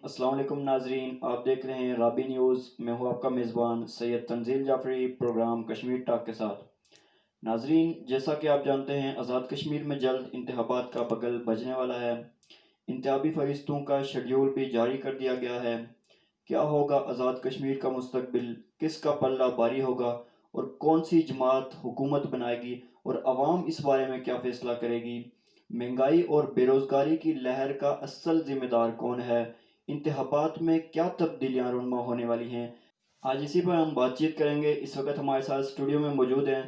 السلام علیکم ناظرین، آپ دیکھ رہے ہیں رابی نیوز۔ میں ہوں آپ کا میزبان سید تنزیل جعفری، پروگرام کشمیر ٹاک کے ساتھ۔ ناظرین، جیسا کہ آپ جانتے ہیں، آزاد کشمیر میں جلد انتخابات کا بگل بجنے والا ہے۔ انتخابی فہرستوں کا شیڈیول بھی جاری کر دیا گیا ہے۔ کیا ہوگا آزاد کشمیر کا مستقبل؟ کس کا پلہ باری ہوگا اور کون سی جماعت حکومت بنائے گی اور عوام اس بارے میں کیا فیصلہ کرے گی؟ مہنگائی اور بے روزگاری کی لہر کا اصل ذمہ دار کون ہے؟ انتخابات میں کیا تبدیلیاں رونما ہونے والی ہیں؟ آج اسی پر ہم بات چیت کریں گے۔ اس وقت ہمارے ساتھ اسٹوڈیو میں موجود ہیں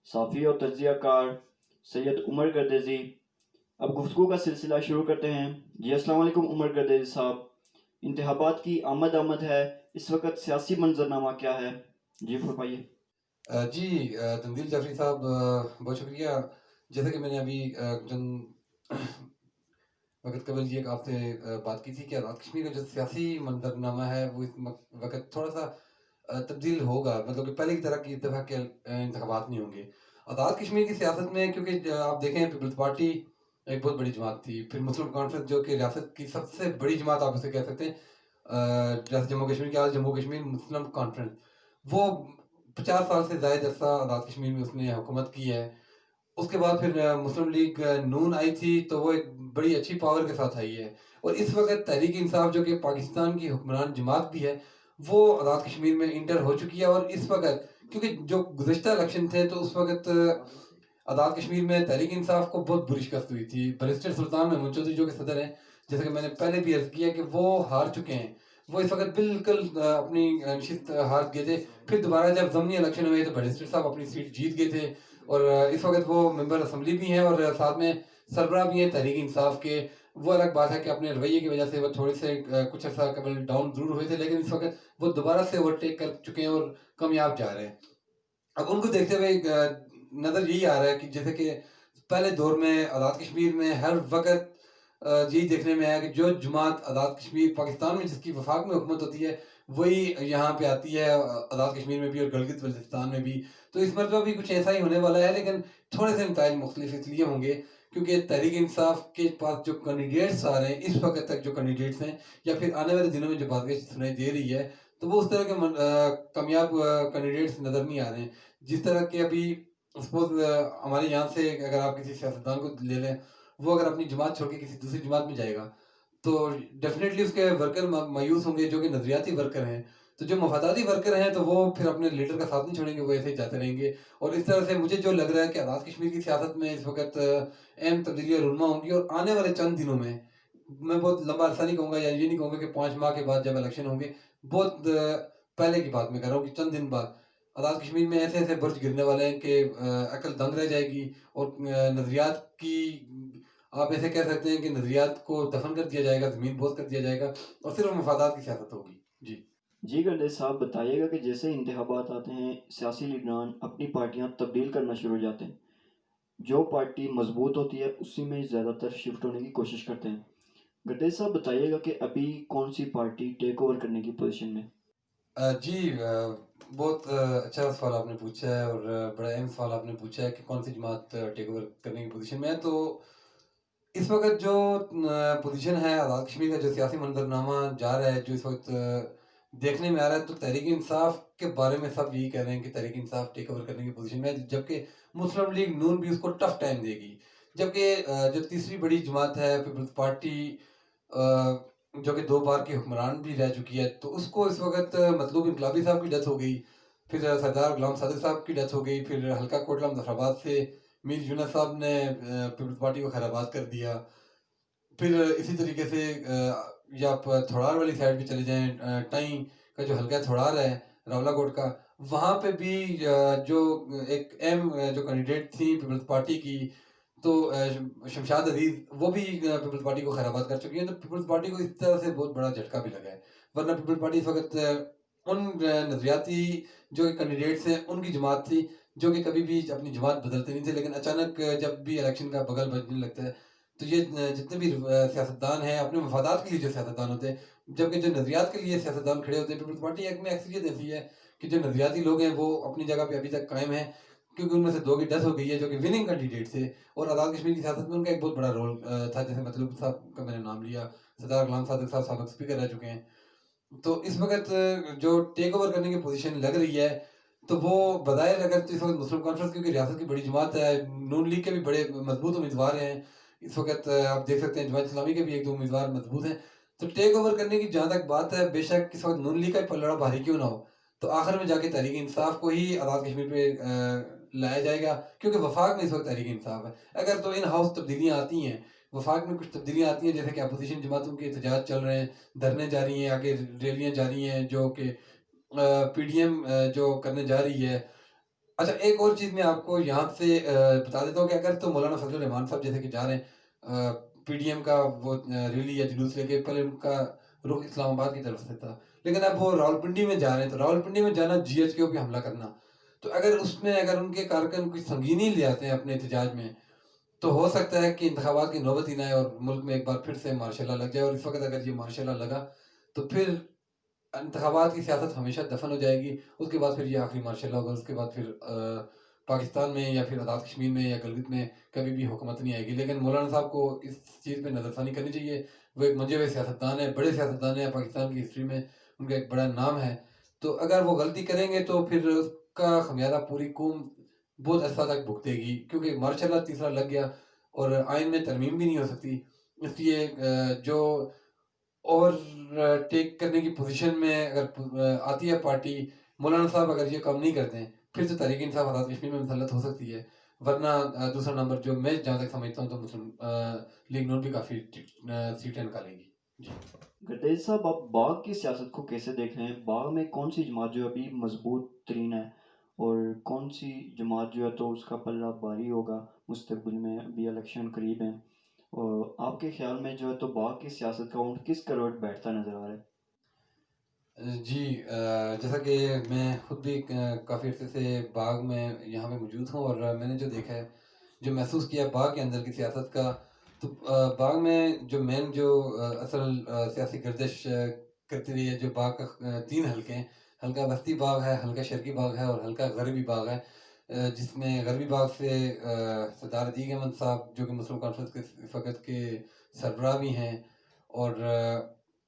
صحافی اور تجزیہ کار سید عمر گردیزی۔ اب گفتگو کا سلسلہ شروع کرتے ہیں۔ جی السلام علیکم عمر گردیزی صاحب، انتخابات کی آمد ہے، اس وقت سیاسی منظرنامہ کیا ہے؟ جی فرمائیے۔ جی تنزیل جعفری صاحب، بہت شکریہ۔ جیسا کہ میں نے ابھی چند وقت قبل یہ آپ سے بات کی تھی کہ آزاد کشمیر کا جو سیاسی منظرنامہ ہے وہ اس وقت تھوڑا سا تبدیل ہوگا، مطلب کہ پہلے کی طرح کی اتفاق کے انتخابات نہیں ہوں گے آزاد کشمیر کی سیاست میں، کیونکہ آپ دیکھیں پیپلز پارٹی ایک بہت بڑی جماعت تھی، پھر مسلم کانفرنس جو کہ ریاست کی سب سے بڑی جماعت آپ اسے کہہ سکتے ہیں، جیسے جموں کشمیر کی جموں کشمیر مسلم کانفرنس، وہ 50 سال سے زائد عرصہ آزاد کشمیر میں اس نے حکومت کی ہے۔ اس کے بعد پھر مسلم لیگ نون آئی تھی، تو وہ ایک بڑی اچھی پاور کے ساتھ آئی ہے، اور اس وقت تحریک انصاف جو کہ پاکستان کی حکمران جماعت بھی ہے، وہ آزاد کشمیر میں انٹر ہو چکی ہے۔ اور اس وقت کیونکہ جو گزشتہ الیکشن تھے تو اس وقت آزاد کشمیر میں تحریک انصاف کو بہت بری شکست ہوئی تھی۔ بیرسٹر سلطان محمود چودھری جو کہ صدر ہیں، جیسا کہ میں نے پہلے بھی عرض کیا کہ وہ ہار چکے ہیں، وہ اس وقت بالکل اپنی نشست ہار گئے تھے۔ پھر دوبارہ جب ضمنی الیکشن ہوئے تو بیرسٹر صاحب اپنی سیٹ جیت گئے تھے، اور اس وقت وہ ممبر اسمبلی بھی ہیں اور ساتھ میں سربراہ بھی ہیں تحریک انصاف کے۔ وہ الگ بات ہے کہ اپنے رویے کی وجہ سے وہ تھوڑے سے کچھ عرصہ قبل ڈاؤن ضرور ہوئے تھے، لیکن اس وقت وہ دوبارہ سے اوورٹیک کر چکے ہیں اور کامیاب جا رہے ہیں۔ اب ان کو دیکھتے ہوئے نظر یہی آ رہا ہے کہ جیسے کہ پہلے دور میں آزاد کشمیر میں ہر وقت یہی دیکھنے میں آیا کہ جو جماعت آزاد کشمیر پاکستان میں جس کی وفاق میں حکومت ہوتی ہے وہی یہاں پہ آتی ہے، آزاد کشمیر میں بھی اور گلگت بلتستان میں بھی۔ تو اس مرتبہ بھی کچھ ایسا ہی ہونے والا ہے، لیکن تھوڑے سے نتائج مختلف اس لیے ہوں گے کیونکہ تحریک انصاف کے پاس جو کینڈیڈیٹس آ رہے ہیں اس وقت تک، جو کینڈیڈیٹس ہیں یا پھر آنے والے دنوں میں جو بات سنائی دے رہی ہے، تو وہ اس طرح کے کامیاب کینڈیڈیٹس نظر نہیں آ رہے ہیں۔ جس طرح کہ ابھی سپوز ہمارے یہاں سے اگر آپ کسی سیاستدان کو لے لیں، وہ اگر اپنی جماعت چھوڑ کے کسی دوسری جماعت میں جائے گا تو ڈیفینیٹلی اس کے ورکر مایوس ہوں گے جو کہ نظریاتی ورکر ہیں۔ تو جو مفاداتی ورکر ہیں تو وہ پھر اپنے لیڈر کا ساتھ نہیں چھوڑیں گے، وہ ایسے ہی جاتے رہیں گے۔ اور اس طرح سے مجھے جو لگ رہا ہے کہ آزاد کشمیر کی سیاست میں اس وقت اہم تبدیلیاں رونما ہوں گی، اور آنے والے چند دنوں میں بہت لمبا عرصہ نہیں کہوں گا، یا یہ نہیں کہوں گا کہ 5 ماہ کے بعد جب الیکشن ہوں گے، بہت پہلے کی بات میں کر رہا ہوں کہ چند دن بعد آزاد کشمیر میں ایسے ایسے برج گرنے والے ہیں کہ عقل دنگ رہ جائے گی، اور نظریات کی، آپ ایسے کہہ سکتے ہیں کہ نظریات کو دفن کر دیا جائے گا، زمین بوس کر دیا جائے گا، اور صرف مفادات کی سیاست ہوگی۔ جی جی گردیز صاحب، بتائیے گا کہ جیسے انتخابات آتے ہیں، سیاسی لیڈران اپنی پارٹیاں تبدیل کرنا شروع ہو جاتے ہیں۔ جو پارٹی مضبوط ہوتی ہے اسی میں زیادہ تر شفٹ ہونے کی کوشش کرتے ہیں۔ گردیز صاحب بتائیے گا کہ ابھی کون سی پارٹی ٹیک اوور کرنے کی پوزیشن میں؟ جی بہت اچھا سوال آپ نے پوچھا ہے، اور بڑا اہم سوال آپ نے پوچھا ہے کہ کون سی جماعت ٹیک اوور کرنے کی پوزیشن میں ہے۔ تو اس وقت جو پوزیشن ہے آزاد کشمیر کا، جو سیاسی منظرنامہ جا رہا ہے، جو اس وقت دیکھنے میں آ رہا ہے، تو تحریک انصاف کے بارے میں سب یہی کہہ رہے ہیں کہ تحریک انصاف ٹیک اوور کرنے کی پوزیشن میں ہے، جبکہ مسلم لیگ نون بھی اس کو ٹف ٹائم دے گی۔ جبکہ جو تیسری بڑی جماعت ہے پیپلز پارٹی، جو کہ 2 بار کی حکمران بھی رہ چکی ہے، تو اس کو اس وقت مطلوب انقلابی صاحب کی ڈیتھ ہو گئی، پھر سردار غلام صادق صاحب کی ڈیتھ ہو گئی، پھر حلقہ کوٹلہ مظفر آباد سے میر یونس صاحب نے پیپلز پارٹی کو خیر آباد کر دیا۔ پھر اسی طریقے سے یا آپ تھوڑار والی سائڈ بھی چلے جائیں، ٹائیں کا جو حلقہ تھوڑار ہے راولہ کوٹ کا، وہاں پہ بھی جو ایک اہم جو کینڈیڈیٹ تھی پیپلز پارٹی کی، تو شمشاد عزیز، وہ بھی پیپلز پارٹی کو خیر آباد کر چکی ہیں۔ تو پیپلز پارٹی کو اس طرح سے بہت بڑا جھٹکا بھی لگا ہے، ورنہ پیپلز پارٹی اس وقت ان نظریاتی جو کینڈیڈیٹس ہیں ان کی جماعت تھی جو کہ کبھی بھی اپنی جماعت بدلتے نہیں تھے، لیکن اچانک جب بھی الیکشن کا بغل بجنے لگتا ہے تو یہ جتنے بھی سیاستدان ہیں اپنے مفادات کے لیے جو سیاستدان ہوتے ہیں، جبکہ جو نظریات کے لیے سیاستدان کھڑے ہوتے ہیں، پیپلز پارٹی ایک میں اکثریت ایسی ہے کہ جو نظریاتی لوگ ہیں وہ اپنی جگہ پہ ابھی تک قائم ہیں، کیونکہ ان میں سے 2 کی ڈیتھ ہو گئی ہے جو کہ وننگ کینڈیڈیٹ تھے، اور آزاد کشمیر کی سیاست میں ان کا ایک بہت بڑا رول تھا، جیسے مطلوب صاحب کا میں نے نام لیا، سردار غلام صادق صاحب سابق اسپیکر رہ چکے ہیں. تو اس وقت جو ٹیک اوور کرنے کی پوزیشن لگ رہی ہے تو وہ بظاہر اگر تو اس وقت مسلم کانفرنس کیونکہ ریاست کی بڑی جماعت ہے, نون لیگ کے بھی بڑے مضبوط امیدوار ہیں اس وقت, آپ دیکھ سکتے ہیں جماعت اسلامی کے بھی ایک دو امیدوار مضبوط ہیں. تو ٹیک اوور کرنے کی جہاں تک بات ہے, بے شک اس وقت نون لیگ کا پلڑا بھاری کیوں نہ ہو, تو آخر میں جا کے تحریک انصاف کو ہی آزاد کشمیر پہ لایا جائے گا, کیونکہ وفاق میں اس وقت تحریک انصاف ہے. اگر تو ان ہاؤس تبدیلیاں آتی ہیں, وفاق میں کچھ تبدیلیاں آتی ہیں, جیسے کہ اپوزیشن جماعتوں کے احتجاج چل رہے ہیں, دھرنے جاری ہیں, آگے ریلیاں جاری ہیں جو کہ پی ڈی ایم جو کرنے جا رہی ہے. اچھا ایک اور چیز میں آپ کو یہاں سے بتا دیتا ہوں کہ اگر تو مولانا فضل الرحمان صاحب جیسے کہ جا رہے ہیں پی ڈی ایم کا وہ ریلی یا جلوس لے کے, پہلے ان کا رخ اسلام آباد کی طرف سے تھا, لیکن اب وہ راولپنڈی میں جا رہے ہیں, تو راولپنڈی میں جانا جی ایچ کے او پہ حملہ کرنا, تو اگر اس میں اگر ان کے کارکن کچھ سنگینی لے آتے ہیں اپنے احتجاج میں, تو ہو سکتا ہے کہ انتخابات کی نوبت ہی نہ آئے اور ملک میں ایک بار پھر سے مارشل لا لگ جائے. اور اس وقت اگر یہ مارشل لا لگا تو پھر انتخابات کی سیاست ہمیشہ دفن ہو جائے گی. اس کے بعد پھر یہ آخری مارشل لا ہوگا, اس کے بعد پھر پاکستان میں یا پھر آزاد کشمیر میں یا گلگت میں کبھی بھی حکومت نہیں آئے گی. لیکن مولانا صاحب کو اس چیز پہ نظر ثانی کرنی چاہیے. وہ ایک منجے ہوئے سیاستدان ہیں, بڑے سیاستدان ہیں, پاکستان کی ہسٹری میں ان کا ایک بڑا نام ہے. تو اگر وہ غلطی کریں گے تو پھر اس کا خمیازہ پوری قوم بہت عرصہ تک بھگتے گی, کیونکہ مارشل لا تیسرا لگ گیا اور آئین میں ترمیم بھی نہیں ہو سکتی. اس لیے جو اوور ٹیک کرنے کی پوزیشن میں اگر آتی ہے پارٹی, مولانا صاحب اگر یہ کام نہیں کرتے ہیں پھر تو تحریک انصاف آزاد کشمیر میں مسلط ہو سکتی ہے. ورنہ دوسرا نمبر جو میں جہاں تک سمجھتا ہوں تو مسلم لیگ نون بھی کافی سیٹیں نکالے گی. جی گردیز صاحب, آپ باغ کی سیاست کو کیسے دیکھ رہے ہیں؟ باغ میں کون سی جماعت جو ابھی مضبوط ترین ہے اور کون سی جماعت جو ہے تو اس کا پلہ بھاری ہوگا مستقبل میں؟ ابھی الیکشن قریب ہیں, اور آپ کے خیال میں جو ہے تو باغ کی سیاست کا اونٹ کس کروٹ بیٹھتا نظر آ رہا ہے؟ جی جیسا کہ میں خود بھی کافی عرصے سے باغ میں یہاں پہ موجود ہوں, اور میں نے جو دیکھا ہے, جو محسوس کیا باغ کے اندر کی سیاست کا, تو باغ میں جو مین جو اصل سیاسی گردش کرتی رہی ہے, جو باغ کا 3 حلقے ہیں, حلقہ وسطی باغ ہے, حلقہ شرقی باغ ہے اور حلقہ غربی باغ ہے, جس میں غربی باغ سے سردار عتیق احمد صاحب جو کہ مسلم کانفرنس کے اس وقت کے سربراہ بھی ہیں اور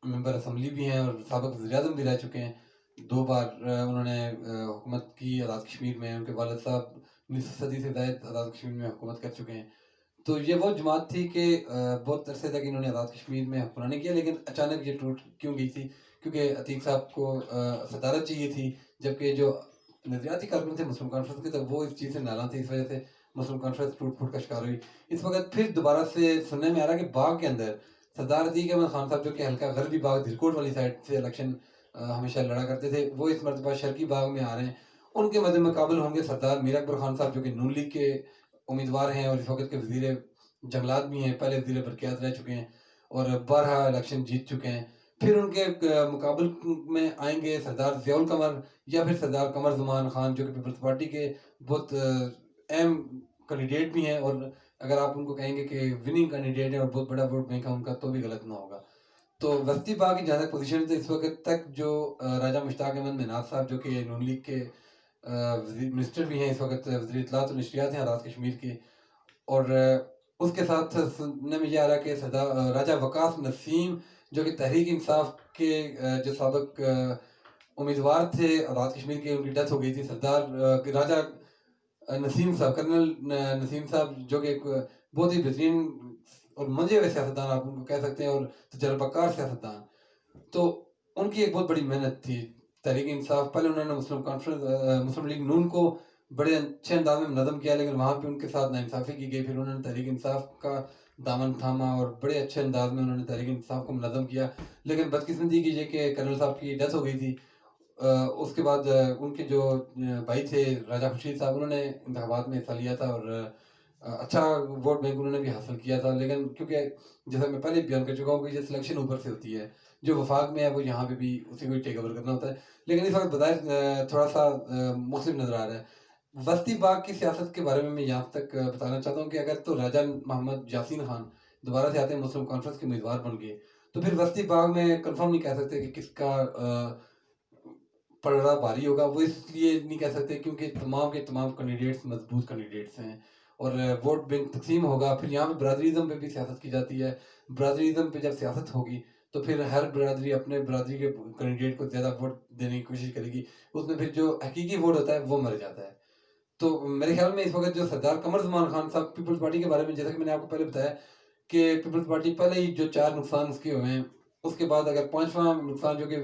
ممبر اسمبلی بھی ہیں اور سابق وزیر اعظم بھی رہ چکے ہیں, 2 بار انہوں نے حکومت کی آزاد کشمیر میں. ان کے والد صاحب 19 صدی سے زائد آزاد کشمیر میں حکومت کر چکے ہیں. تو یہ وہ جماعت تھی کہ بہت عرصے تک انہوں نے آزاد کشمیر میں حکمرانی کیا, لیکن اچانک یہ ٹوٹ کیوں گئی تھی؟ کیونکہ عتیق صاحب کو صدارت چاہیے تھی, جبکہ جو نظریاتی کارکن تھے مسلم کانفرنس کے, تو وہ اس چیز سے نالاں تھے. اس وجہ سے مسلم کانفرنس ٹوٹ پھوٹ کا شکار ہوئی. اس وقت پھر دوبارہ سے سننے میں آ رہا ہے کہ باغ کے اندر سردار عتیق احمد خان صاحب جو کہ حلقہ غربی باغ دھرکوٹ والی سائڈ سے الیکشن ہمیشہ لڑا کرتے تھے, وہ اس مرتبہ شرقی باغ میں آ رہے ہیں. ان کے مد مقابل ہوں گے سردار میر اکبر خان صاحب جو کہ نون لیگ کے امیدوار ہیں اور اس وقت کے وزیر جنگلات بھی ہیں, پہلے وزیر برقیات رہ چکے ہیں اور 12 الیکشن جیت چکے ہیں. پھر ان کے مقابل میں آئیں گے سردار ضیاء القمر یا پھر سردار قمر زمان خان جو کہ پیپلز پارٹی کے بہت اہم کینڈیڈیٹ بھی ہیں, اور اگر آپ ان کو کہیں گے کہ وننگ کینڈیڈیٹ ہیں اور بہت بڑا ووٹ بینک ہے ان کا, تو بھی غلط نہ ہوگا. تو وسطی باغ کی جہاں تک پوزیشن تھے اس وقت تک, جو راجہ مشتاق احمد مناز صاحب جو کہ نون لیگ کے منسٹر بھی ہیں, اس وقت وزیر اطلاعات و نشریات ہیں آزاد کشمیر کے, اور اس کے ساتھ سننے میں یہ آ رہا ہے کہ راجہ وقاص نسیم جو کہ تحریک انصاف کے جو سابق امیدوار تھے آزاد کشمیر کے, ان کی ڈیتھ ہو گئی تھی. سردار راجہ نسیم صاحب, کرنل نسیم صاحب جو کہ ایک بہت ہی بہترین اور منجے ہوئے سیاستدان آپ ان کو کہہ سکتے ہیں اور تجربہ کار سیاستدان, تو ان کی ایک بہت بڑی محنت تھی تحریک انصاف. پہلے انہوں نے مسلم کانفرنس مسلم لیگ نون کو بڑے اچھے انداز میں منظم کیا, لیکن وہاں پہ ان کے ساتھ ناانصافی کی گئی. پھر انہوں نے تحریک انصاف کا دامن تھاما اور بڑے اچھے انداز میں انہوں نے تحریک انصاف کو منظم کیا. لیکن بدقسمتی کی یہ کہ کرنل صاحب کی ڈیتھ ہو گئی تھی. اس کے بعد ان کے جو بھائی تھے راجہ خورشید صاحب, انہوں نے انتخابات میں حصہ لیا تھا اور اچھا ووٹ بینک انہوں نے بھی حاصل کیا تھا. لیکن کیونکہ جیسا میں پہلے بیان کر چکا ہوں کہ یہ سلیکشن اوپر سے ہوتی ہے, جو وفاق میں ہے وہ یہاں پہ بھی اسی کو ٹیک اوور کرنا ہوتا ہے. لیکن اس وقت بظاہر تھوڑا سا مختلف نظر آ رہا ہے. وسطی باغ کی سیاست کے بارے میں میں یہاں تک بتانا چاہتا ہوں کہ اگر تو راجہ محمد یاسین خان دوبارہ سے آتے ہیں مسلم کانفرنس کے امیدوار بن گئے, تو پھر وسطی باغ میں کنفرم نہیں کہہ سکتے کہ کس کا پلڑا بھاری ہوگا. وہ اس لیے نہیں کہہ سکتے کیونکہ تمام کے تمام کینڈیڈیٹس مضبوط کینڈیڈیٹس ہیں, اور ووٹ بینک تقسیم ہوگا. پھر یہاں پہ برادریزم پہ بھی سیاست کی جاتی ہے. برادریزم پہ جب سیاست ہوگی تو پھر ہر برادری اپنے برادری کے کینڈیڈیٹ کو زیادہ ووٹ دینے کی کوشش کرے گی. اس میں پھر جو حقیقی ووٹ ہوتا ہے وہ مر جاتا ہے. تو میرے خیال میں اس وقت جو سردار قمر زمان خان صاحب پیپلز پارٹی کے بارے میں، جیسا کہ میں نے آپ کو پہلے بتایا کہ پیپلز پارٹی پہلے ہی جو 4 نقصان اس کے ہوئے ہیں، اس کے بعد اگر 5واں نقصان جو کہ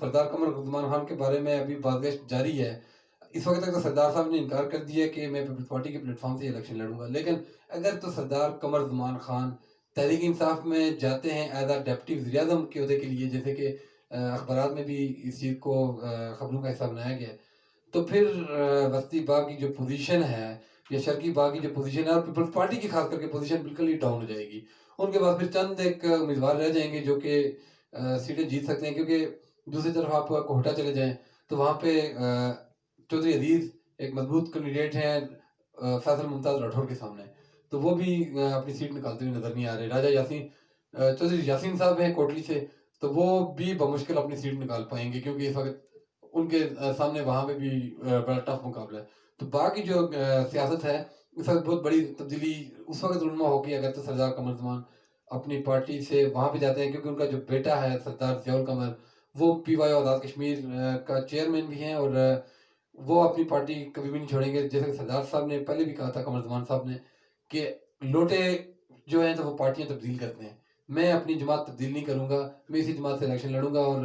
سردار قمر زمان خان کے بارے میں ابھی بازگشت جاری ہے. اس وقت تک تو سردار صاحب نے انکار کر دیا کہ میں پیپلز پارٹی کے پلیٹ فارم سے الیکشن لڑوں گا. لیکن اگر تو سردار قمر زمان خان تحریک انصاف میں جاتے ہیں ایز اے ڈپٹی وزیر اعظم کے عہدے کے لیے، جیسے کہ اخبارات میں بھی اس چیز کو خبروں کا حصہ بنایا گیا ہے، تو پھر وسطی باغ کی جو پوزیشن ہے یا شرقی باغ کی جو پوزیشن ہے اور پیپلز پارٹی کی خاص کر کے پوزیشن بالکل ہی ڈاؤن ہو جائے گی. ان کے بعد پھر چند ایک امیدوار رہ جائیں گے جو کہ سیٹیں جیت سکتے ہیں، کیونکہ دوسری طرف آپ کوہٹا چلے جائیں تو وہاں پہ چودھری عزیز ایک مضبوط کینڈیڈیٹ ہیں فیصل ممتاز راٹھور کے سامنے، تو وہ بھی اپنی سیٹ نکالتے ہوئے نظر نہیں آ رہے. راجہ یاسین چودھری یاسین صاحب ہیں کوٹلی سے، تو وہ بھی بمشکل اپنی سیٹ نکال پائیں گے کیونکہ اس وقت ان کے سامنے وہاں پہ بھی بڑا ٹف مقابلہ ہے. تو باقی جو سیاست ہے اس وقت بہت بڑی تبدیلی اس وقت رونما ہوگی اگر تو سردار قمر زمان اپنی پارٹی سے وہاں پہ جاتے ہیں، کیونکہ ان کا جو بیٹا ہے سردار ضیاء القمر وہ پی وائی آزاد کشمیر کا چیئرمین بھی ہیں، اور وہ اپنی پارٹی کبھی بھی نہیں چھوڑیں گے. جیسے کہ سردار صاحب نے پہلے بھی کہا تھا قمر زمان صاحب نے کہ لوٹے جو ہیں تو وہ پارٹیاں تبدیل کرتے ہیں، میں اپنی جماعت تبدیل نہیں کروں گا، میں اسی جماعت سے الیکشن لڑوں گا. اور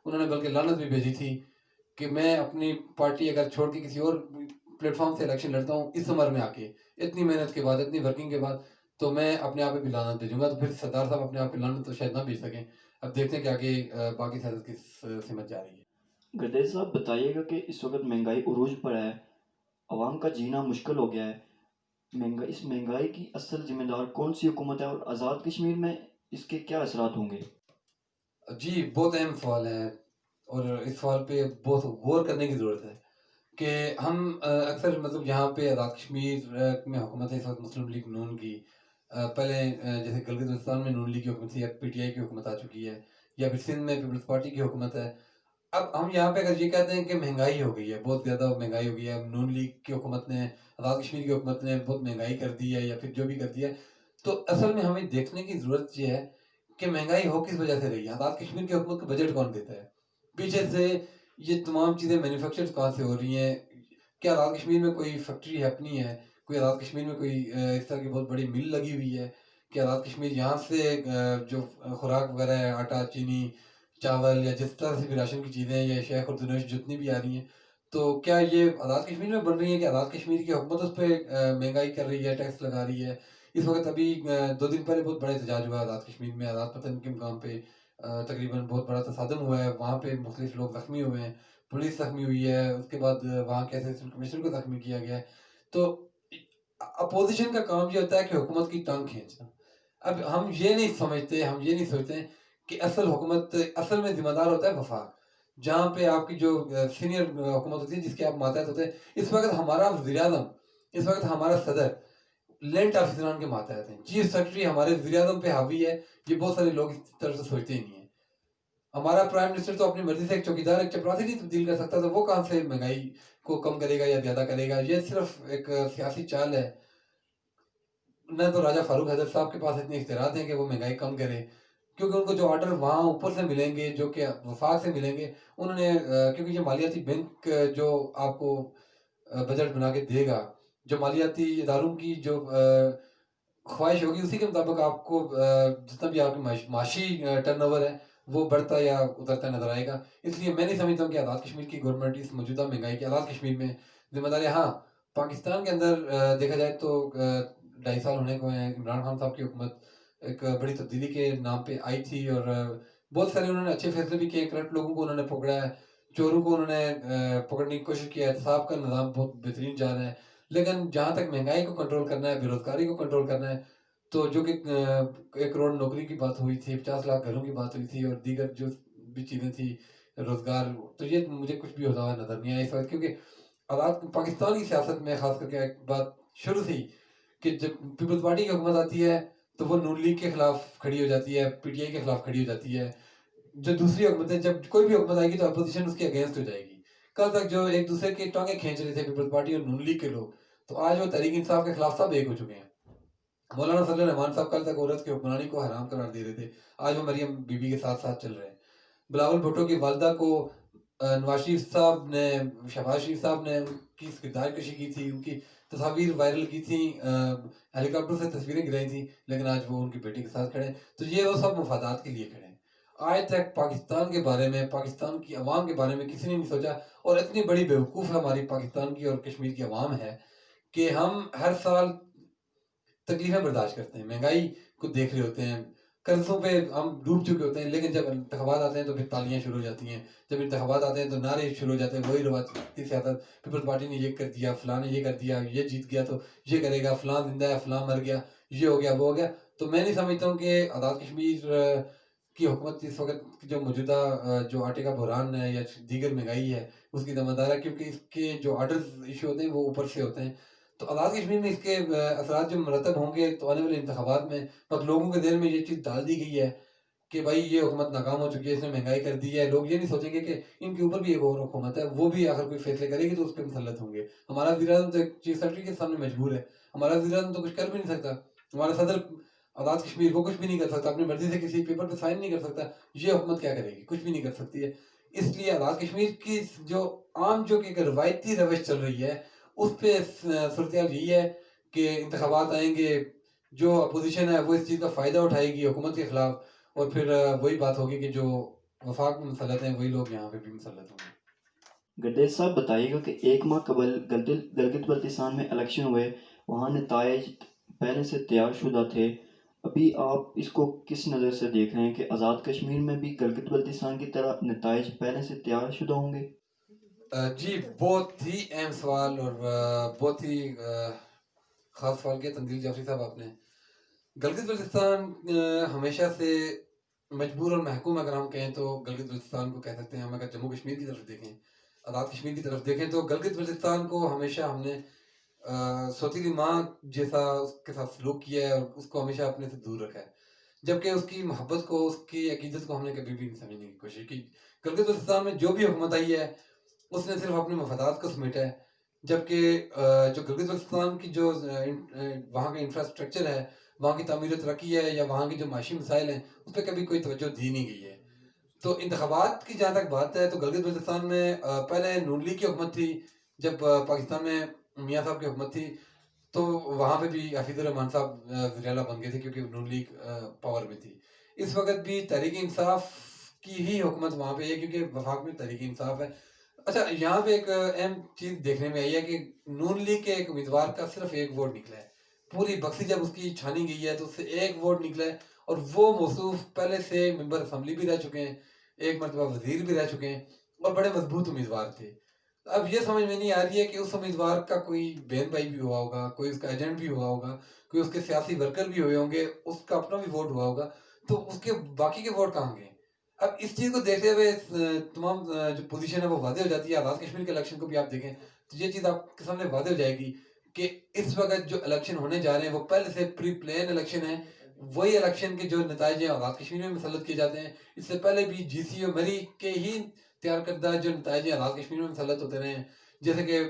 انہوں نے بلکہ لعنت بھی بھیجی تھی کہ میں اپنی پارٹی اگر چھوڑ کے کسی اور پلیٹ فارم سے الیکشن لڑتا ہوں اس عمر میں آ کے، اتنی محنت کے بعد، اتنی ورکنگ کے بعد، تو میں اپنے آپ پہ بھی لعنت بھیجوں گا. تو پھر سردار صاحب اپنے آپ پہ لعنت تو شاید نہ بھیج سکیں. اب دیکھتے ہیں کہ آگے باقی سیاست کس سمت جا رہی ہے. گردیز صاحب بتائیے گا کہ اس وقت مہنگائی عروج پر ہے، عوام کا جینا مشکل ہو گیا ہے، اس مہنگائی کی اصل ذمہ دار کون سی حکومت ہے، اور آزاد کشمیر میں اس کے کیا اثرات ہوں گے؟ جی بہت اہم سوال ہے، اور اس سوال پہ بہت غور کرنے کی ضرورت ہے کہ ہم اکثر مطلب یہاں پہ آزاد کشمیر میں حکومت ہے اس وقت مسلم لیگ نون کی. پہلے جیسے گلگت بلتستان میں نون لیگ کی حکومت تھی، اب پی ٹی آئی کی حکومت آ چکی ہے، یا پھر سندھ میں پیپلز پارٹی کی حکومت ہے. اب ہم یہاں پہ اگر یہ کہتے ہیں کہ مہنگائی ہو گئی ہے، بہت زیادہ مہنگائی ہو گئی ہے، نون لیگ کی حکومت نے، آزاد کشمیر کی حکومت نے بہت مہنگائی کر دی ہے یا پھر جو بھی کر دی ہے، تو اصل میں ہمیں دیکھنے کی ضرورت یہ ہے کہ مہنگائی ہو کس وجہ سے رہی ہے. آزاد کشمیر کی حکومت کا بجٹ کون دیتا ہے؟ پیچھے سے یہ تمام چیزیں مینوفیکچر کہاں سے ہو رہی ہیں؟ کیا آزاد کشمیر میں کوئی فیکٹری اپنی ہے؟ کوئی آزاد کشمیر میں کوئی اس طرح کی بہت بڑی مل لگی ہوئی ہے کہ آزاد کشمیر یہاں سے جو خوراک وغیرہ ہے، آٹا، چینی، چاول، یا جس طرح سے بھی راشن کی چیزیں یا شیخ اور دنوش جتنی بھی آ رہی ہیں، تو کیا یہ آزاد کشمیر میں بن رہی ہیں کہ آزاد کشمیر کی حکومت اس پہ مہنگائی کر رہی ہے، ٹیکس لگا رہی ہے؟ اس وقت ابھی 2 دن پہلے بہت بڑا احتجاج ہوا ہے آزاد کشمیر میں، آزاد پتن کے مقام پہ تقریباً بہت بڑا تصادم ہوا ہے، وہاں پہ مختلف لوگ زخمی ہوئے ہیں، پولیس زخمی ہوئی ہے، اس کے بعد وہاں کے اسسٹنٹ کمشنر کو زخمی کیا گیا ہے. تو اپوزیشن کا کام یہ ہوتا ہے کہ حکومت کی ٹانگ کھینچنا. اب ہم یہ نہیں سمجھتے، ہم یہ نہیں سوچتے کہ اصل حکومت، اصل میں ذمہ دار ہوتا ہے وفاق، جہاں پہ آپ کی جو سینئر حکومت ہوتی ہے جس کے آپ ماتحت ہوتے ہیں. اس وقت ہمارا وزیر اعظم، اس وقت ہمارا صدر لینڈ آفیسران کے ماتحت ہیں، چیف سیکرٹری ہمارے وزیر اعظم پہ حاوی ہے. یہ بہت سارے لوگ اس طرح سے سوچتے ہی نہیں ہیں. ہمارا پرائم منسٹر تو اپنی مرضی سے ایک چوکیدار، ایک چپراسی نہیں تبدیل کر سکتا، تو وہ کہاں سے مہنگائی کو کم کرے گا یا زیادہ کرے گا؟ یہ صرف ایک سیاسی چال ہے. نہ تو راجہ فاروق حیدر صاحب کے پاس اتنے اختیارات ہیں کہ وہ مہنگائی کم کرے، کیونکہ ان کو جو آرڈر وہاں اوپر سے ملیں گے، جو کہ وفاق سے ملیں گے، انہوں نے کیونکہ یہ مالیاتی بینک جو آپ کو بجٹ بنا کے دے گا، جو مالیاتی اداروں کی جو خواہش ہوگی اسی کے مطابق آپ کو جتنا بھی آپ کی معاشی ٹرن اوور ہے وہ بڑھتا یا اترتا نظر آئے گا. اس لیے میں نہیں سمجھتا ہوں کہ آزاد کشمیر کی گورنمنٹ اس موجودہ مہنگائی کی آزاد کشمیر میں ذمہ دار ہے. ہاں پاکستان کے اندر دیکھا جائے تو 2.5 سال ہونے کو ہیں، عمران خان صاحب کی حکومت ایک بڑی تبدیلی کے نام پہ آئی تھی، اور بہت سارے انہوں نے اچھے فیصلے بھی کیے. کرپٹ لوگوں کو انہوں نے پکڑا ہے، چوروں کو انہوں نے پکڑنے کی کوشش کیا ہے، احتساب کا نظام بہت بہترین جا رہا ہے. لیکن جہاں تک مہنگائی کو کنٹرول کرنا ہے، بے روزگاری کو کنٹرول کرنا ہے، تو جو کہ 1 کروڑ نوکری کی بات ہوئی تھی، 50 لاکھ گھروں کی بات ہوئی تھی، اور دیگر جو بھی چیزیں تھیں روزگار، تو یہ مجھے کچھ بھی ہوتا ہوا نظر نہیں آیا اس وقت. کیونکہ آزاد پاکستان کی سیاست میں خاص کر کے ایک بات شروع سے ہی کہ جب پیپلز پارٹی کی حکومت آتی ہے تو وہ نون لیگ کے خلاف کھڑی ہو جاتی ہے، پی ٹی آئی کے خلاف کھڑی ہو جاتی ہے. جو دوسری حکومتیں، جب کوئی بھی حکومت آئے گی تو اپوزیشن اس کے اگینسٹ ہو جائے گی. کل تک جو ایک دوسرے کے ٹانگیں کھینچ رہے تھے پیپلز پارٹی اور نون لیگ کے لوگ، تو آج وہ تحریک انصاف کے خلاف سب ایک ہو چکے ہیں. مولانا فضل الرحمان صاحب کل تک عورت کی حکمرانی کو حرام قرار دے رہے تھے, آج وہ مریم بی بی کے ساتھ ساتھ چل رہے ہیں. بلاول بھٹو کی والدہ کو نواز شریف صاحب نے, شہباز شریف صاحب نے ان کی کردار کشی کی تھی, ان کی تصاویر وائرل کی تھیں, ہیلی کاپٹر سے تصویریں گرائی تھیں, لیکن آج وہ ان کی بیٹی کے ساتھ کھڑے ہیں. تو یہ وہ سب مفادات کے لیے کھڑے ہیں. آج تک پاکستان کے بارے میں, پاکستان کی عوام کے بارے میں کسی نے نہیں سوچا. اور اتنی بڑی بیوقوف ہماری پاکستان کی اور کشمیر کی عوام ہے کہ ہم ہر سال تکلیفیں برداشت کرتے ہیں, مہنگائی کو دیکھ رہے ہوتے ہیں, قرضوں پہ ہم ڈوب چکے ہوتے ہیں, لیکن جب انتخابات آتے ہیں تو پھر تالیاں شروع ہو جاتی ہیں, جب انتخابات آتے ہیں تو نعرے شروع ہو جاتے ہیں, وہی روایتی سیاست, پیپلز پارٹی نے یہ کر دیا, فلاں نے یہ کر دیا, یہ جیت گیا تو یہ کرے گا, فلاں زندہ ہے, فلاں مر گیا, یہ ہو گیا, وہ ہو گیا. تو میں نہیں سمجھتا ہوں کہ آزاد کشمیر کی حکومت اس وقت جو موجودہ جو آٹے کا بحران ہے یا دیگر مہنگائی ہے اس کی ذمہ دار ہے, کیونکہ اس کے جو آرڈرز ایشو ہوتے ہیں وہ اوپر سے ہوتے ہیں. تو آزاد کشمیر میں اس کے اثرات جو مرتب ہوں گے تو آنے والے انتخابات میں, پر لوگوں کے دل میں یہ چیز ڈال دی گئی ہے کہ بھائی یہ حکومت ناکام ہو چکی ہے, اس نے مہنگائی کر دی ہے. لوگ یہ نہیں سوچیں گے کہ ان کے اوپر بھی ایک اور حکومت ہے, وہ بھی اگر کوئی فیصلے کرے گی تو اس پہ مسلط ہوں گے. ہمارا وزیر اعظم تو ایک چیف سیکرٹری کے سامنے مجبور ہے, ہمارا وزیر اعظم تو کچھ کر بھی نہیں سکتا, ہمارا صدر آزاد کشمیر وہ کچھ بھی نہیں کر سکتا, اپنی مرضی سے کسی پیپر پہ سائن نہیں کر سکتا. یہ حکومت کیا کرے گی؟ کچھ بھی نہیں کر سکتی ہے. اس لیے آزاد کشمیر کی جو عام جو کہ ایک روایتی روش چل رہی ہے اس پہ صورتحال یہی ہے کہ انتخابات آئیں گے, جو اپوزیشن ہے وہ اس چیز کا فائدہ اٹھائے گی حکومت کے خلاف, اور پھر وہی بات ہوگی کہ جو وفاق میں مسلط ہیں وہی لوگ یہاں پہ بھی مسلط ہوں گے. گردیز صاحب بتائیے گا کہ ایک ماہ قبل گلگت بلتستان میں الیکشن ہوئے, وہاں نتائج پہلے سے تیار شدہ تھے. ابھی آپ اس کو کس نظر سے دیکھ رہے ہیں کہ آزاد کشمیر میں بھی گلگت بلتستان کی طرح نتائج پہلے سے تیار شدہ ہوں گے؟ جی بہت ہی اہم سوال اور بہت ہی خاص سوال کیا تنزیل جعفری صاحب آپ نے. گلگت بلتستان ہمیشہ سے مجبور اور محکوم اگر ہم کہیں تو گلگت بلتستان کو کہہ سکتے ہیں. ہم اگر جموں کشمیر کی طرف دیکھیں, آزاد کشمیر کی طرف دیکھیں, تو گلگت بلتستان کو ہمیشہ ہم نے سوتیلی ماں جیسا اس کے ساتھ سلوک کیا ہے اور اس کو ہمیشہ اپنے سے دور رکھا ہے, جبکہ اس کی محبت کو, اس کی عقیدت کو ہم نے کبھی بھی نہیں سمجھنے کی کوشش کی. گلگت بلتستان میں جو بھی حکومت آئی ہے اس نے صرف اپنے مفادات کو سمیٹا ہے, جبکہ جو گلگت بلتستان کی جو وہاں کا انفراسٹرکچر ہے, وہاں کی تعمیر و ترقی ہے یا وہاں کی جو معاشی مسائل ہیں اس پہ کبھی کوئی توجہ دی نہیں گئی ہے. تو انتخابات کی جہاں تک بات ہے تو گلگت بلتستان میں پہلے نون لیگ کی حکومت تھی, جب پاکستان میں میاں صاحب کی حکومت تھی تو وہاں پہ بھی حفیظ الرحمان صاحب وزیر اعلیٰ بن گئے تھے کیونکہ نون لیگ پاور میں تھی. اس وقت بھی تحریک انصاف کی ہی حکومت وہاں پہ ہے کیونکہ وفاق میں تحریک انصاف ہے. اچھا, یہاں پہ ایک اہم چیز دیکھنے میں آئی ہے کہ نون لیگ کے ایک امیدوار کا صرف ایک ووٹ نکلا ہے. پوری بکسی جب اس کی چھانی گئی ہے تو اس سے ایک ووٹ نکلا ہے, اور وہ موصوف پہلے سے ممبر اسمبلی بھی رہ چکے ہیں, ایک مرتبہ وزیر بھی رہ چکے ہیں, اور بڑے مضبوط امیدوار تھے. اب یہ سمجھ میں نہیں آ رہی ہے کہ اس امیدوار کا کوئی بہن بھائی بھی ہوا ہوگا, کوئی اس کا ایجنٹ بھی ہوا ہوگا, کوئی اس کے سیاسی ورکر بھی ہوئے ہوں گے, اس کا اپنا بھی ووٹ ہوا ہوگا, تو اس کے باقی کے ووٹ کہاں گئے؟ اب اس چیز کو دیکھتے ہوئے تمام جو پوزیشن ہے وہ واضح ہو جاتی ہے. آزاد کشمیر کے الیکشن کو بھی آپ دیکھیں تو یہ چیز آپ کے سامنے واضح ہو جائے گی کہ اس وقت جو الیکشن ہونے جا رہے ہیں وہ پہلے سے پری پلان الیکشن ہے. وہی الیکشن کے جو نتائج ہیں آزاد کشمیر میں مسلط کیے جاتے ہیں. اس سے پہلے بھی جی سی او مری کے ہی تیار کردہ جو نتائج ہیں آزاد کشمیر میں مسلط ہوتے رہے ہیں, جیسے کہ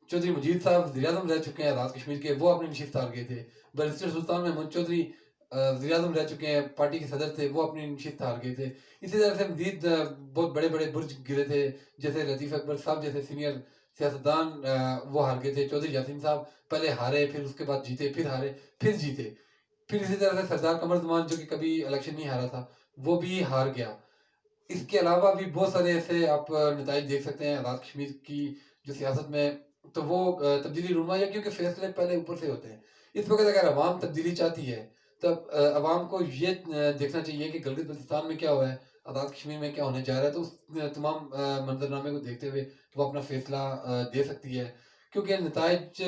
چودھری مجید صاحب وزیر اعظم رہ چکے ہیں آزاد کشمیر کے, وہ اپنی نشست ہار گئے تھے. بیرسٹر سلطان محمود چودھری وزیر اعظم رہ چکے ہیں, پارٹی کے صدر تھے, وہ اپنی نشست ہار گئے تھے. اسی طرح سے مزید بہت بڑے بڑے برج گرے تھے, جیسے لطیف اکبر صاحب جیسے سینئر سیاستدان وہ ہار گئے تھے. چودھری یاسین صاحب پہلے ہارے, پھر اس کے بعد جیتے, پھر ہارے, پھر جیتے. پھر اسی طرح سے سردار قمر زمان جو کہ کبھی الیکشن نہیں ہارا تھا وہ بھی ہار گیا. اس کے علاوہ بھی بہت سارے ایسے آپ نتائج دیکھ سکتے ہیں آزاد کشمیر کی جو سیاست میں, تو وہ تبدیلی رونما ہے کیونکہ فیصلے پہلے اوپر سے ہوتے ہیں. اس وقت اگر عوام تبدیلی چاہتی ہے تب عوام کو یہ دیکھنا چاہیے کہ گلگت بلتستان میں کیا ہوا ہے, آزاد کشمیر میں کیا ہونے جا رہا ہے, تو اس تمام منظرنامے کو دیکھتے ہوئے وہ اپنا فیصلہ دے سکتی ہے. کیونکہ نتائج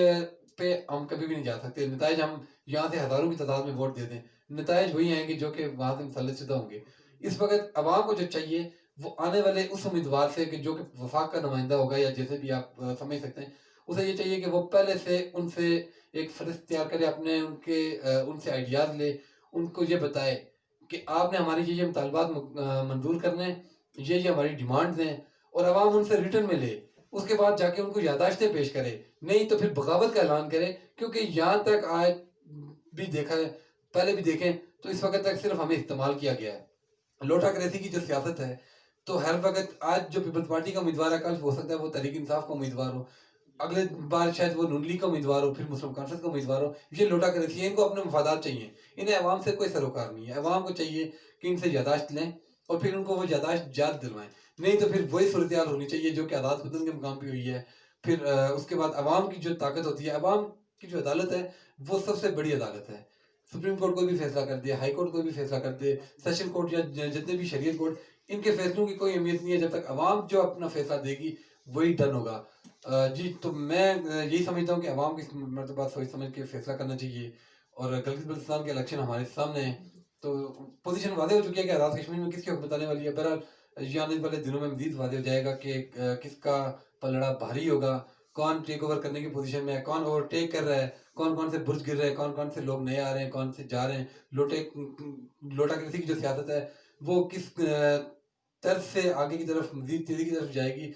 پہ ہم کبھی بھی نہیں جا سکتے. نتائج ہم یہاں سے ہزاروں کی تعداد میں ووٹ دے دیں, نتائج وہی آئیں گے جو کہ وہاں سے مسلط شدہ ہوں گے. اس وقت عوام کو جو چاہیے وہ آنے والے اس امیدوار سے کہ جو کہ وفاق کا نمائندہ ہوگا یا جیسے بھی آپ سمجھ سکتے ہیں, اسے یہ چاہیے کہ وہ پہلے سے ان سے ایک فہرست تیار کرے, اپنے ان سے آئیڈیاز لے, ان کو یہ بتائے کہ آپ نے ہماری یہ مطالبات منظور کرنے ہیں, یہ ہماری ڈیمانڈز ہیں, اور عوام ان سے ریٹرن میں لے. اس کے بعد جا کے ان کو یادداشتیں پیش کرے، نہیں تو پھر بغاوت کا اعلان کرے، کیونکہ یہاں تک آج بھی دیکھا ہے، پہلے بھی دیکھیں تو اس وقت تک صرف ہمیں استعمال کیا گیا ہے۔ لوٹا کریسی کی جو سیاست ہے تو ہر وقت آج جو پیپلز پارٹی کا امیدوار ہے، کل ہو سکتا ہے وہ تحریک انصاف کا امیدوار ہو، اگلے بار شاید وہ نون لیگ کا امیدوار ہو، پھر مسلم کانفرنس کا امیدوار ہو۔ یہ لوٹا کریسی ہے، ان کو اپنے مفادات چاہیے، انہیں عوام سے کوئی سروکار نہیں ہے۔ عوام کو چاہیے کہ ان سے یادداشت لیں اور پھر ان کو وہ یادداشت یاد دلوائیں، نہیں تو پھر وہی صورتحال ہونی چاہیے جو کہ آزاد وطن کے مقام پہ ہوئی ہے۔ پھر اس کے بعد عوام کی جو طاقت ہوتی ہے، عوام کی جو عدالت ہے وہ سب سے بڑی عدالت ہے۔ سپریم کورٹ کوئی بھی فیصلہ کر دے، ہائی کورٹ کوئی بھی فیصلہ کر دے، سیشن کورٹ یا جتنے بھی شریعت کورٹ، ان کے فیصلوں کی کوئی اہمیت نہیں ہے جب تک عوام جو اپنا فیصلہ دے گی وہی ڈن ہوگا۔ جی تو میں یہی سمجھتا ہوں کہ عوام کو اس مرتبہ سوچ سمجھ کے فیصلہ کرنا چاہیے، اور گلگت بلتستان کے الیکشن ہمارے سامنے ہیں تو پوزیشن واضح ہو چکی ہے کہ آزاد کشمیر میں کس کی حکومت آنے والی ہے۔ بہرحال یہ آنے والے دنوں میں مزید واضح ہو جائے گا کہ کس کا پلڑا بھاری ہوگا، کون ٹیک اوور کرنے کی پوزیشن میں ہے، کون اوور ٹیک کر رہا ہے، کون کون سے برج گر رہے ہیں، کون کون سے لوگ نئے آ رہے ہیں، کون سے جا رہے ہیں۔ لوٹا کریسی کی جو سیاست ہے وہ کس طرز سے آگے کی طرف مزید تیزی کی طرف جائے گی،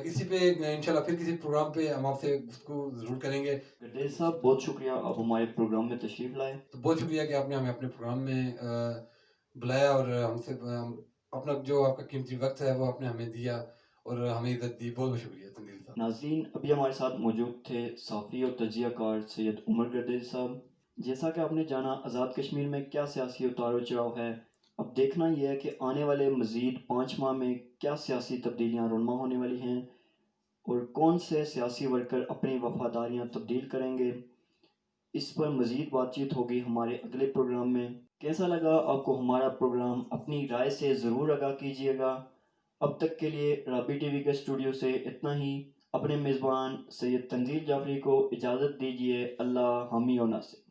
اسی پہ انشاءاللہ پھر کسی پروگرام پہ ہم آپ سے گفتگو ضرور کریں گے۔ گردیز صاحب بہت شکریہ آپ ہمارے پروگرام میں تشریف لائے۔ تو بہت شکریہ کہ آپ نے ہمیں اپنے پروگرام میں بلایا اور ہم سے اپنا جو آپ کا قیمتی وقت ہے وہ آپ نے ہمیں دیا اور ہمیں عزت دی۔ بہت بہت شکریہ تنزیل صاحب۔ ناظرین، ابھی ہمارے ساتھ موجود تھے صحافی اور تجزیہ کار سید عمر گردیز صاحب۔ جیسا کہ آپ نے جانا آزاد کشمیر میں کیا سیاسی اتار و چڑھاؤ ہے، اب دیکھنا یہ ہے کہ آنے والے مزید 5 ماہ میں کیا سیاسی تبدیلیاں رونما ہونے والی ہیں اور کون سے سیاسی ورکر اپنی وفاداریاں تبدیل کریں گے۔ اس پر مزید بات چیت ہوگی ہمارے اگلے پروگرام میں۔ کیسا لگا آپ کو ہمارا پروگرام؟ اپنی رائے سے ضرور آگاہ کیجیے گا۔ اب تک کے لیے رابی ٹی وی کے اسٹوڈیو سے اتنا ہی۔ اپنے میزبان سید تنزیل جعفری کو اجازت دیجیے۔ اللہ حامی و ناصر۔